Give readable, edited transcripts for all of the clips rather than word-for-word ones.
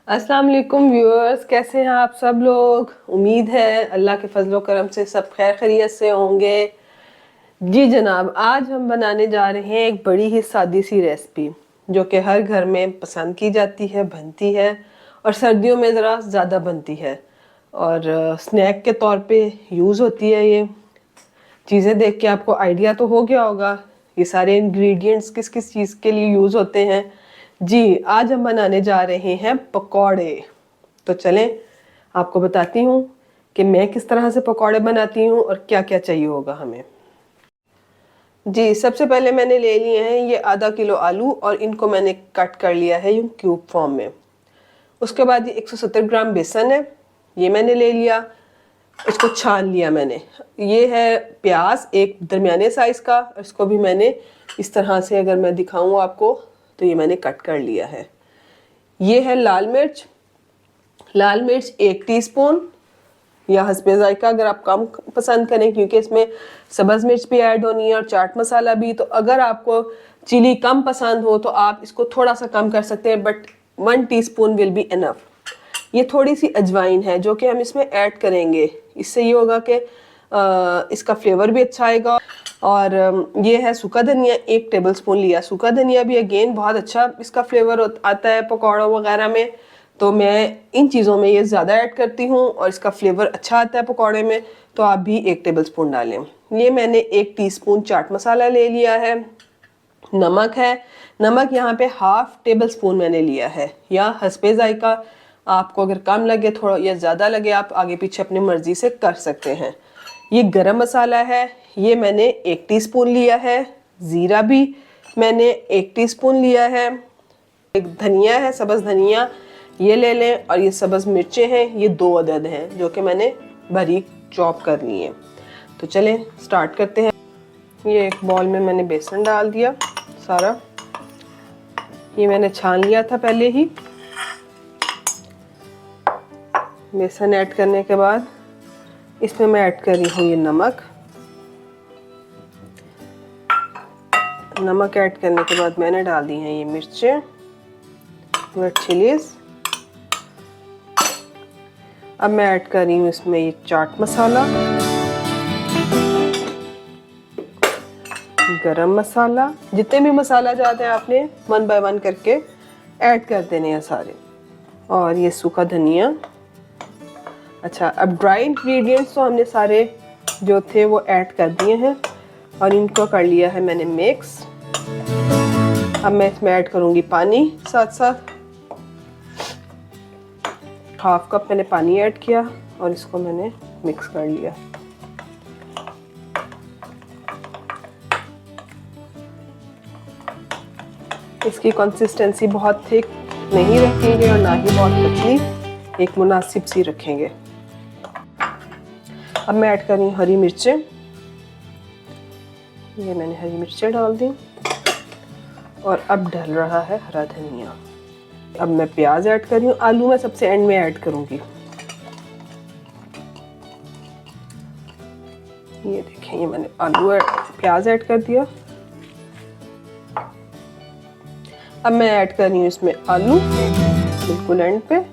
अस्सलाम वालेकुम व्यूअर्स, कैसे हैं आप सब लोग। उम्मीद है अल्लाह के फजलो करम से सब खैर खैरियत से होंगे। जी जनाब, आज हम बनाने जा रहे हैं एक बड़ी ही सादी सी रेसिपी जो कि हर घर में पसंद की जाती है, बनती है और सर्दियों में ज़रा ज़्यादा बनती है और स्नैक के तौर पे यूज़ होती है। ये चीज़ें देख के आपको आइडिया तो हो गया होगा ये सारे इंग्रेडिएंट्स किस किस चीज़ के लिए यूज़ होते हैं। जी, आज हम बनाने जा रहे हैं पकौड़े। तो चलें आपको बताती हूँ कि मैं किस तरह से पकौड़े बनाती हूँ और क्या क्या चाहिए होगा हमें। जी, सबसे पहले मैंने ले लिए हैं ये आधा किलो आलू और इनको मैंने कट कर लिया है यूँ क्यूब फॉर्म में। उसके बाद ये 170 ग्राम बेसन है, ये मैंने ले लिया, इसको छान लिया मैंने। ये है प्याज एक दरमियाने साइज का, इसको भी मैंने इस तरह से, अगर मैं दिखाऊं आपको तो ये मैंने कट कर लिया है। ये है लाल मिर्च, लाल मिर्च 1 टीस्पून या हस्बे जायका अगर आप कम पसंद करें, क्योंकि इसमें सब्ज़ मिर्च भी ऐड होनी है और चाट मसाला भी। तो अगर आपको चिली कम पसंद हो तो आप इसको थोड़ा सा कम कर सकते हैं, but 1 teaspoon will be enough. ये थोड़ी सी अजवाइन है जो कि हम इसमें ऐड करेंगे, इससे ये होगा कि इसका फ्लेवर भी अच्छा आएगा। और ये है सूखा धनिया, 1 टेबलस्पून लिया। सूखा धनिया भी अगेन बहुत अच्छा इसका फ्लेवर आता है पकौड़ों वगैरह में, तो मैं इन चीज़ों में ये ज़्यादा ऐड करती हूँ और इसका फ्लेवर अच्छा आता है पकौड़े में, तो आप भी 1 टेबलस्पून डालें। ये मैंने 1 टीस्पून चाट मसाला ले लिया है। नमक है, नमक यहाँ पे 1/2 टेबलस्पून मैंने लिया है, या हस्बे जायका आपको अगर कम लगे थोड़ा या ज़्यादा लगे आप आगे पीछे अपनी मर्ज़ी से कर सकते हैं। ये गरम मसाला है, ये मैंने 1 टीस्पून लिया है। ज़ीरा भी मैंने 1 टीस्पून लिया है। एक धनिया है, सब्ज़ धनिया, ये ले लें। और ये सब्ज़ मिर्चें हैं, ये 2 अदद हैं जो कि मैंने बारीक चॉप कर ली हैं। तो चलें स्टार्ट करते हैं। ये एक बॉल में मैंने बेसन डाल दिया सारा, ये मैंने छान लिया था पहले ही। बेसन ऐड करने के बाद इसमें मैं ऐड कर रही हूँ ये नमक। नमक ऐड करने के बाद मैंने डाल दी हैं ये मिर्चें, रेड चिलीज। अब मैं ऐड कर रही हूँ इसमें ये चाट मसाला, गरम मसाला, जितने भी मसाला चाहते हैं आपने 1 बाय 1 करके ऐड कर देने हैं सारे। और ये सूखा धनिया। अच्छा, अब ड्राई इंग्रेडिएंट्स तो हमने सारे जो थे वो ऐड कर दिए हैं और इनको कर लिया है मैंने मिक्स। अब मैं इसमें ऐड करूँगी पानी साथ साथ। 1/2 कप मैंने पानी ऐड किया और इसको मैंने मिक्स कर लिया। इसकी कंसिस्टेंसी बहुत थिक नहीं रखेंगे और ना ही बहुत पतली, एक मुनासिब सी रखेंगे। अब मैं ऐड कर रही हूँ हरी मिर्चें, ये मैंने हरी मिर्चें डाल दी। और अब डल रहा है हरा धनिया। अब मैं प्याज ऐड कर रही हूँ, आलू मैं सबसे एंड में ऐड करूँगी। ये देखें, ये मैंने प्याज ऐड कर दिया। अब मैं ऐड कर रही हूँ इसमें आलू बिल्कुल एंड पे।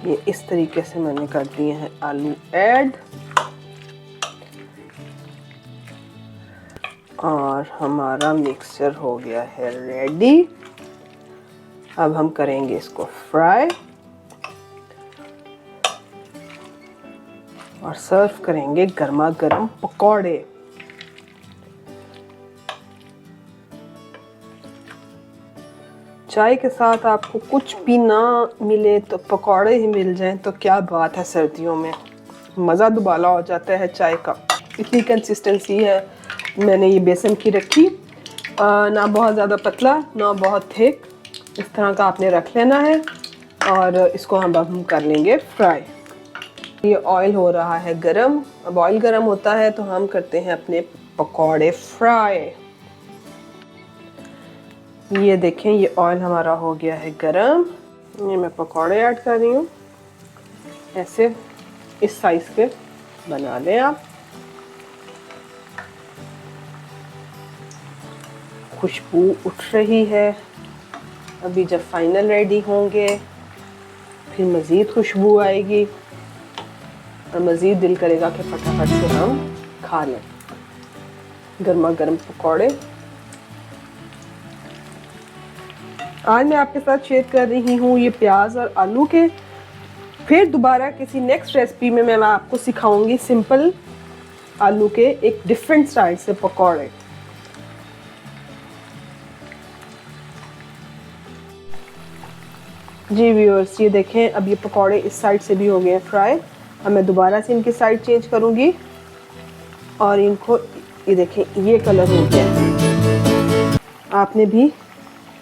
ये इस तरीके से मैंने कर दिए हैं आलू ऐड। और हमारा मिक्सचर हो गया है रेडी। अब हम करेंगे इसको फ्राई और सर्व करेंगे गर्मा गर्म पकौड़े। चाय के साथ आपको कुछ भी ना मिले तो पकौड़े ही मिल जाएं तो क्या बात है, सर्दियों में मज़ा दुबाला हो जाता है चाय का। इतनी कंसिस्टेंसी है मैंने ये बेसन की रखी, ना बहुत ज़्यादा पतला ना बहुत थिक, इस तरह का आपने रख लेना है। और इसको हम कर लेंगे फ्राई। ये ऑयल हो रहा है गरम। अब ऑयल गरम होता है तो हम करते हैं अपने पकौड़े फ्राई। ये देखें, ये ऑयल हमारा हो गया है गरम। ये मैं पकौड़े ऐड कर रही हूँ, ऐसे इस साइज़ के बना लें आप। खुशबू उठ रही है, अभी जब फाइनल रेडी होंगे फिर मज़ीद खुशबू आएगी और मज़ीद दिल करेगा कि फटाफट से हम खा लें गर्मा गर्म पकौड़े। आज मैं आपके साथ शेयर कर रही हूँ ये प्याज और आलू के। फिर दोबारा किसी नेक्स्ट रेसिपी में मैं आपको सिखाऊंगी सिंपल आलू के एक डिफरेंट स्टाइल से पकौड़े। जी व्यूअर्स, ये देखें अब ये पकौड़े इस साइड से भी हो गए हैं फ्राई। अब मैं दोबारा से इनकी साइड चेंज करूँगी और इनको ये देखें ये कलर हो गया। आपने भी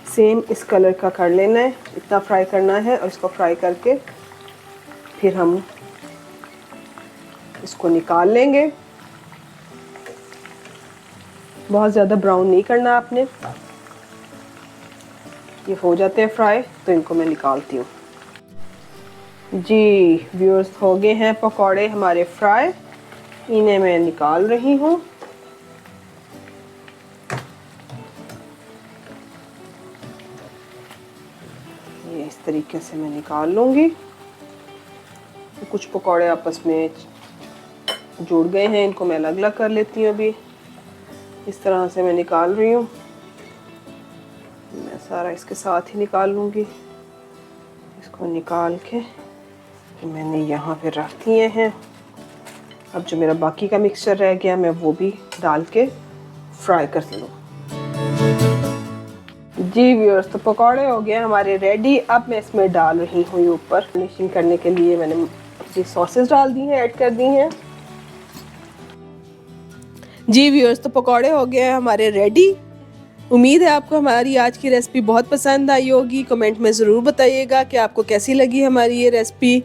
सेम इस कलर का कर लेना है, इतना फ्राई करना है और इसको फ्राई करके फिर हम इसको निकाल लेंगे। बहुत ज़्यादा ब्राउन नहीं करना आपने। ये हो जाते हैं फ्राई तो इनको मैं निकालती हूँ। जी व्यूअर्स, हो गए हैं पकौड़े हमारे फ्राई, इन्हें मैं निकाल रही हूँ। ये इस तरीके से मैं निकाल लूँगी। तो कुछ पकौड़े आपस में जुड़ गए हैं, इनको मैं अलग अलग कर लेती हूँ। अभी इस तरह से मैं निकाल रही हूँ। मैं सारा इसके साथ ही निकाल लूँगी। इसको निकाल के मैंने यहाँ पे रख दिए हैं। अब जो मेरा बाकी का मिक्सचर रह गया मैं वो भी डाल के फ्राई कर लूँ। जी व्यूअर्स, तो पकौड़े हो गए हमारे रेडी। अब मैं इसमें डाल रही हूँ ऊपर फिनिशिंग करने के लिए मैंने अपनी सॉसेस डाल दी हैं, ऐड कर दी हैं। जी व्यूअर्स, तो पकौड़े हो गए हैं हमारे रेडी। उम्मीद है आपको हमारी आज की रेसिपी बहुत पसंद आई होगी। कमेंट में ज़रूर बताइएगा कि आपको कैसी लगी हमारी ये रेसिपी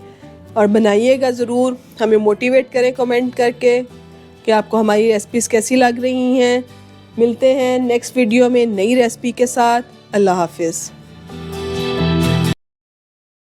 और बनाइएगा ज़रूर। हमें मोटिवेट करें कमेंट करके कि आपको हमारी रेसिपीज़ कैसी लग रही हैं। मिलते हैं नेक्स्ट वीडियो में नई रेसिपी के साथ। अल्लाह हाफिज़।